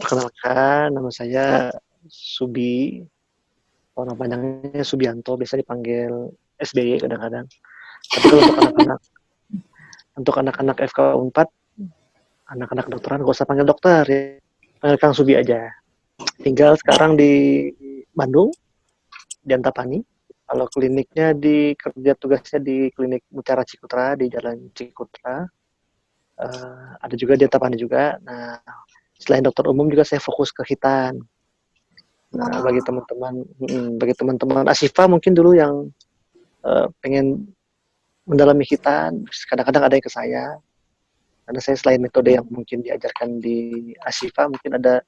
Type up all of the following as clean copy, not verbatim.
Perkenalkan, nama saya Subi. Nama panjangnya Subianto, biasa dipanggil SBY kadang-kadang. Tapi kalau untuk anak-anak FK Unpad, anak-anak dokteran gak usah panggil dokter ya. Panggil Kang Subi aja. Tinggal sekarang di Bandung, di Antapani. Kalau kliniknya kerja tugasnya di klinik Mutiara Cikutra di Jalan Cikutra. Ada juga di Antapani juga. Nah, selain dokter umum juga saya fokus ke hitan. Nah, bagi teman-teman Asifa mungkin dulu yang pengen mendalami hitan, kadang-kadang ada yang ke saya. Karena saya selain metode yang mungkin diajarkan di Asifa, mungkin ada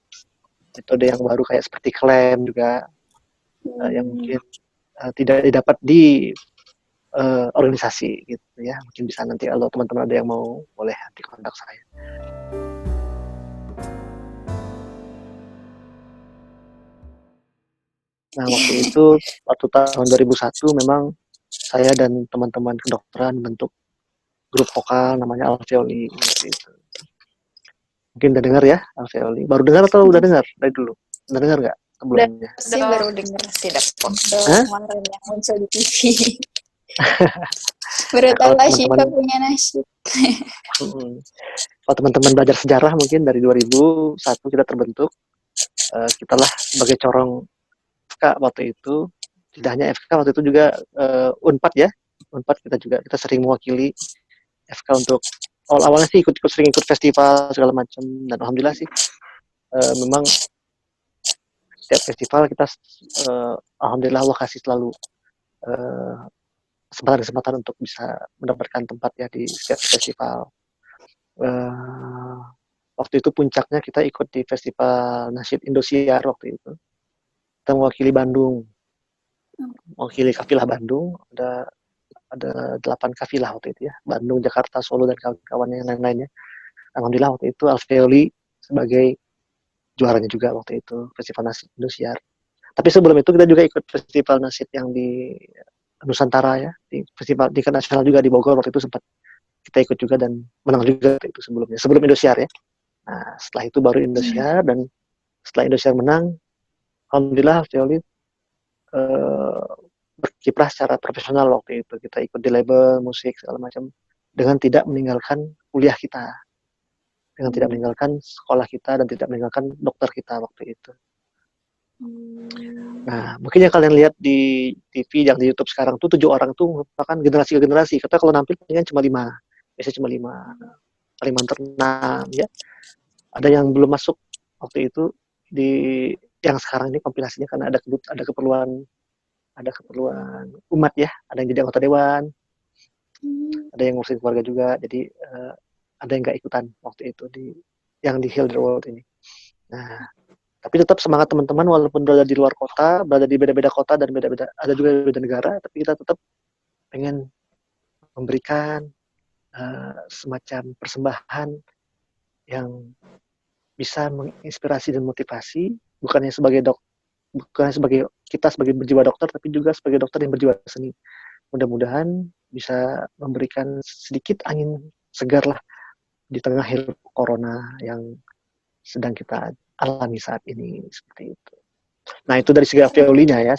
metode yang baru kayak seperti klaim juga, yang mungkin tidak didapat di organisasi gitu ya. Mungkin bisa nanti kalau teman-teman ada yang mau, boleh nanti kontak saya. Nah, waktu tahun 2001 memang saya dan teman-teman kedokteran membentuk grup vokal namanya Alveoli gitu. Mungkin udah dengar ya Alveoli. Baru dengar atau udah dengar dari dulu? Udah dengar nggak sebelumnya? Sih baru dengar sih foto kemarin yang muncul di TV. Baru tahu Ashifa punya nasib. Kalau teman-teman belajar sejarah mungkin dari 2001 kita terbentuk. Kita lah sebagai corong FK waktu itu. Tidak hanya FK waktu itu juga Unpad ya. Unpad kita sering mewakili FK untuk awalnya sih sering ikut festival segala macam, dan alhamdulillah sih memang setiap festival kita alhamdulillah Allah kasih selalu kesempatan untuk bisa mendapatkan tempat ya di setiap festival. Waktu itu puncaknya kita ikut di festival Nasyid Indosiar waktu itu. Kita mewakili Bandung, mewakili kafilah Bandung, ada 8 kafilah waktu itu ya, Bandung, Jakarta, Solo, dan kawan-kawannya yang lain-lainnya. Alhamdulillah waktu itu Alveoli sebagai juaranya juga waktu itu, festival Nasyid Indosiar. Tapi sebelum itu kita juga ikut festival Nasyid yang di Nusantara ya, di festival tingkat nasional juga di Bogor waktu itu sempat kita ikut juga dan menang juga itu sebelum Indosiar ya. Nah, setelah itu baru Indosiar, dan setelah Indosiar menang, alhamdulillah Alveoli berkiprah secara profesional waktu itu. Kita ikut di label musik segala macam dengan tidak meninggalkan kuliah kita, dengan tidak meninggalkan sekolah kita, dan tidak meninggalkan dokter kita waktu itu. Nah, mungkin yang kalian lihat di TV, yang di YouTube sekarang tuh 7 orang tuh merupakan generasi ke generasi. Kita kalau nampil kan cuma 5, biasanya cuma 5, Kalimantan 6 ya. Ada yang belum masuk waktu itu di yang sekarang ini kompilasinya karena ada keperluan umat ya, ada yang jadi anggota dewan, ada yang ngurusin keluarga juga, jadi ada yang nggak ikutan waktu itu yang di Heal the World ini. Nah, tapi tetap semangat teman-teman, walaupun berada di luar kota, berada di beda-beda kota dan ada juga beda negara, tapi kita tetap pengen memberikan semacam persembahan yang bisa menginspirasi dan motivasi, bukannya sebagai kita sebagai berjiwa dokter, tapi juga sebagai dokter yang berjiwa seni. Mudah-mudahan bisa memberikan sedikit angin segar lah di tengah hiruk corona yang sedang kita alami saat ini, seperti itu. Nah, itu dari segi violinya ya,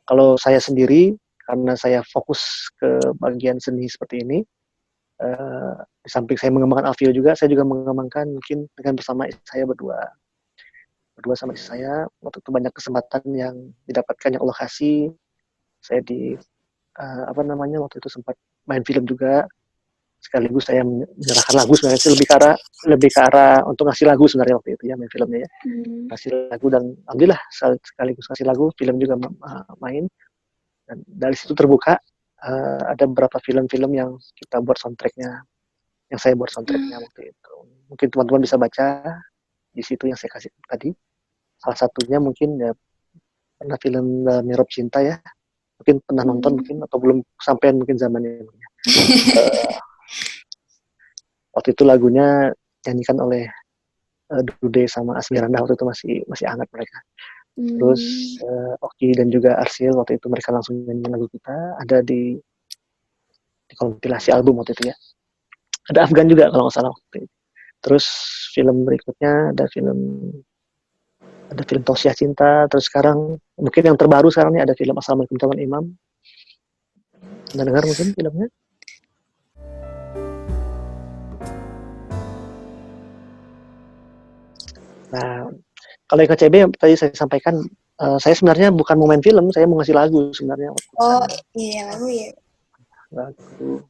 Kalau saya sendiri, karena saya fokus ke bagian seni seperti ini, di samping saya mengembangkan Alvio juga, saya juga mengembangkan mungkin dengan bersama saya berdua sama istri saya. Waktu itu banyak kesempatan yang didapatkan yang Allah kasih. Saya waktu itu sempat main film juga, sekaligus saya menyerahkan lagu, sebenarnya sih lebih ke arah untuk ngasih lagu sebenarnya waktu itu ya, main filmnya ya, ngasih lagu, dan alhamdulillah sekaligus ngasih lagu, film juga main, dan dari situ terbuka ada beberapa film-film yang kita buat soundtracknya, yang saya buat soundtracknya waktu itu. Mungkin teman-teman bisa baca di situ yang saya kasih tadi. Salah satunya mungkin ya pernah film Mirop Cinta ya, mungkin pernah nonton mungkin, atau belum sampean mungkin zamannya. Waktu itu lagunya nyanyikan oleh Dude sama Asmiranda, waktu itu masih hangat mereka. Terus Oki dan juga Arsil waktu itu mereka langsung nyanyiin lagu kita, ada di kompilasi album waktu itu ya. Ada Afgan juga kalau nggak salah waktu itu. Terus film berikutnya ada film Tausiah Cinta. Terus sekarang mungkin yang terbaru sekarang ini ada film Assalamualaikum Calon Imam. Pernah dengar mungkin filmnya? Nah, kalau IKCB yang tadi saya sampaikan, saya sebenarnya bukan mau main film, saya mau ngasih lagu sebenarnya. Oh iya, lagu ya. Lagu.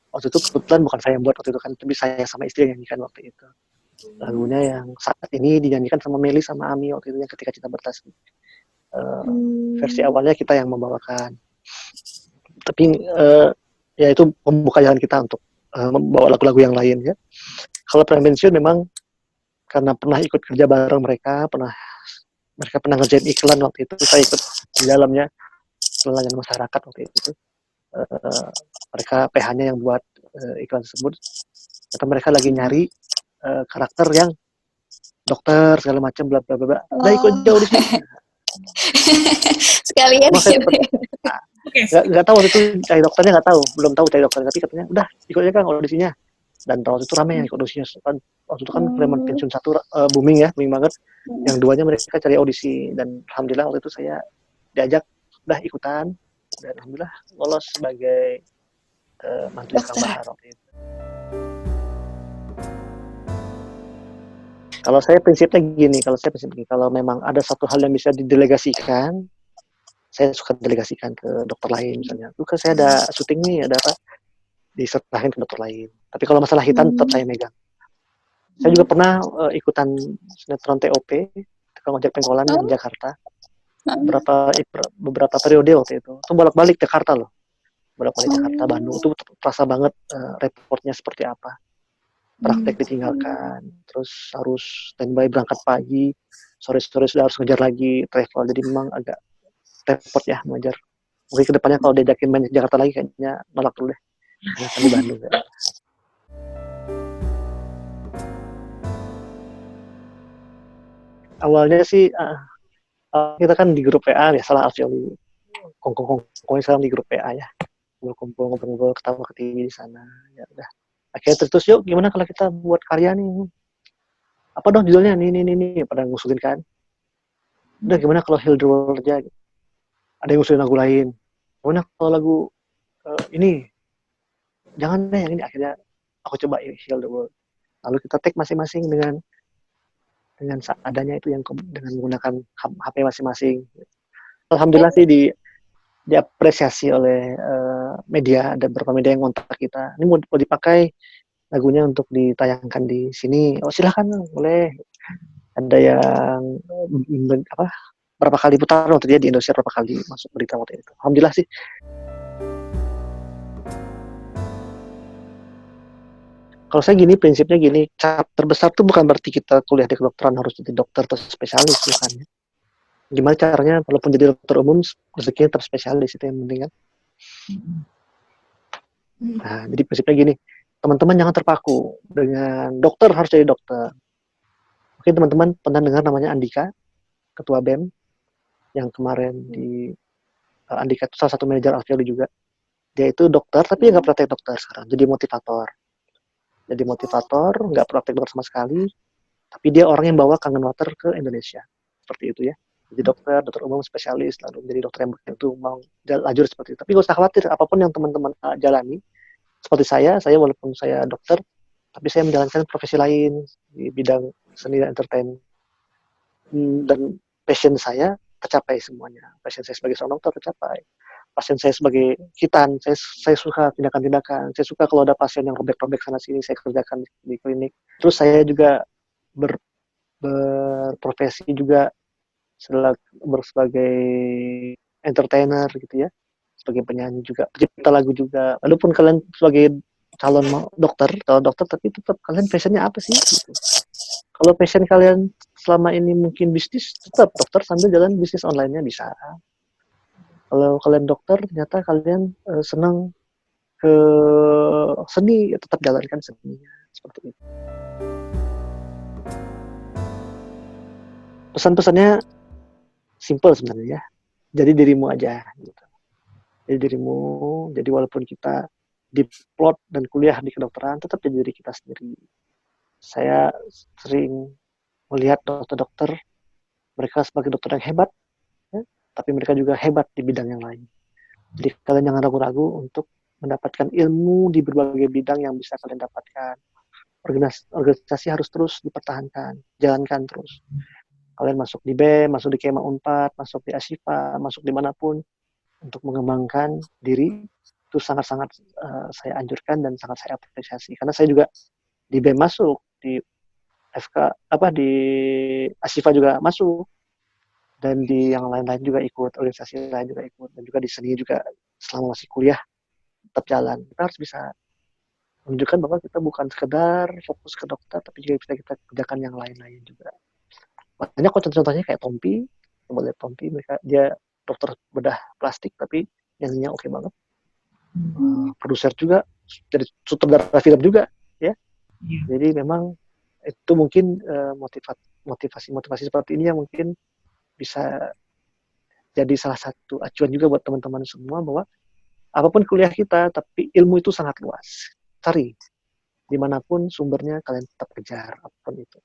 Waktu itu kebetulan bukan saya yang buat waktu itu kan, tapi saya sama istri yang nyanyikan waktu itu. Lagunya yang saat ini dinyanyikan sama Meli sama Ami waktu itu yang Ketika Cinta Bertas. Versi awalnya kita yang membawakan. Tapi ya itu membuka jalan kita untuk membawa lagu-lagu yang lain ya. Kalau Premention memang karena pernah ikut kerja bareng mereka pernah ngerjain iklan waktu itu, saya ikut di dalamnya pelayanan masyarakat waktu itu. Mereka PH-nya yang buat iklan tersebut. Kata mereka lagi nyari karakter yang dokter segala macam bla bla bla. Nah ikut jauh di sini. Sekalian Saya gitu. nggak tahu waktu itu cari dokternya, nggak tahu, belum tahu cari dokternya, tapi katanya udah ikut aja kan audisinya. Dan waktu itu ramai yang ikut audisinya. Waktu itu kan Premention 1 booming banget. Yang duanya mereka cari audisi, dan alhamdulillah waktu itu saya diajak udah ikutan, dan alhamdulillah lolos sebagai mantu Kang Bahar waktu itu. Kalau saya prinsipnya gini, kalau memang ada satu hal yang bisa didelegasikan, saya suka delegasikan ke dokter lain misalnya. Itu kan saya ada syuting nih, ada apa, diserahin ke dokter lain. Tapi kalau masalah hitam tetap saya megang. Saya juga pernah ikutan sinetron TOP, Tukang Ojek Pengkolan di Jakarta. Beberapa periode waktu itu. Itu bolak-balik Jakarta loh. Bolak-balik Jakarta, Bandung. Itu terasa banget reportnya seperti apa. Praktek ditinggalkan, terus harus standby berangkat pagi, sore-sore sudah harus ngejar lagi travel. Jadi memang agak repot ya mengejar. Mungkin kedepannya kalau diajakin main Jakarta lagi kayaknya nolak dulu deh. Hanya di Bandung ya. Awalnya sih kita kan di grup WA ya, salah Alfioli kongkong sekarang di grup WA ya, ngobrol-ngobrol ketawa ketiwi di sana ya udah. Akhirnya terus yuk gimana kalau kita buat karya nih, apa dong judulnya nih pada ngusulin kan. Udah gimana kalau Heal the World aja, ada yang ngusulin lagu lain, gimana kalau lagu ini, jangan deh yang ini. Akhirnya aku coba ini Heal the World, lalu kita take masing-masing dengan seadanya itu, yang dengan menggunakan HP masing-masing. Alhamdulillah sih diapresiasi oleh media. Ada beberapa media yang ngontak kita, ini mau dipakai lagunya untuk ditayangkan di sini. Oh silahkan, boleh. Ada yang berapa kali putaran waktu dia di Indonesia, berapa kali masuk berita waktu itu. Alhamdulillah sih. Kalau saya gini, prinsipnya gini, chapter besar tuh bukan berarti kita kuliah di kedokteran harus jadi dokter atau spesialis, bukan ya. Gimana caranya walaupun jadi dokter umum rezekinya tetap spesialis, itu yang penting kan. Nah, jadi prinsipnya gini, teman-teman jangan terpaku dengan dokter harus jadi dokter. Mungkin teman-teman pernah dengar namanya Andika, ketua BEM, yang kemarin di Andika itu salah satu manajer Alfioli juga. Dia itu dokter tapi nggak praktek dokter sekarang, jadi motivator. Jadi motivator, nggak praktek dokter sama sekali, tapi dia orang yang bawa Kangen Water ke Indonesia. Seperti itu ya. Jadi dokter umum spesialis, lalu menjadi dokter yang begitu mau lajur seperti itu. Tapi nggak usah khawatir, apapun yang teman-teman jalani, seperti saya walaupun saya dokter, tapi saya menjalankan profesi lain di bidang seni dan entertain. Dan passion saya tercapai semuanya. Passion saya sebagai seorang dokter tercapai. Pasien saya sebagai hitan, saya suka tindakan-tindakan, saya suka kalau ada pasien yang robek-robek sana sini, saya kerjakan di klinik. Terus saya juga berprofesi juga sebagai entertainer gitu ya, sebagai penyanyi juga, pencipta lagu juga. Walaupun kalian sebagai calon dokter, tapi tetap kalian passionnya apa sih? Gitu. Kalau passion kalian selama ini mungkin bisnis, tetap dokter sambil jalan bisnis online-nya bisa. Kalau kalian dokter ternyata kalian senang ke seni, ya tetap jalankan seninya, seperti itu. Pesan-pesannya simple sebenarnya ya. Jadi dirimu aja gitu. Jadi dirimu, jadi walaupun kita diplot dan kuliah di kedokteran, tetap jadi diri kita sendiri. Saya sering melihat dokter-dokter, mereka sebagai dokter yang hebat, ya, tapi mereka juga hebat di bidang yang lain. Jadi kalian jangan ragu-ragu untuk mendapatkan ilmu di berbagai bidang yang bisa kalian dapatkan. Organisasi harus terus dipertahankan, jalankan terus. Kalian masuk di BEM, masuk di Kema Unpad, masuk di Asifa, masuk dimanapun, untuk mengembangkan diri, itu sangat-sangat saya anjurkan dan sangat saya apresiasi. Karena saya juga di BEM masuk, di FK, di Asifa juga masuk, dan di yang lain-lain juga ikut, organisasi lain juga ikut, dan juga di seni juga selama masih kuliah tetap jalan. Kita harus bisa menunjukkan bahwa kita bukan sekedar fokus ke dokter, tapi juga bisa kita kerjakan yang lain-lain juga. Banyak kok contoh-contohnya kayak Tompi, coba lihat Tompi, mereka dia dokter bedah plastik tapi nyanyinya oke banget. Produser juga, jadi sutradara film juga, ya. Jadi memang itu mungkin motivasi seperti ini yang mungkin bisa jadi salah satu acuan juga buat teman-teman semua bahwa apapun kuliah kita, tapi ilmu itu sangat luas. Cari dimanapun sumbernya, kalian tetap kejar apapun itu.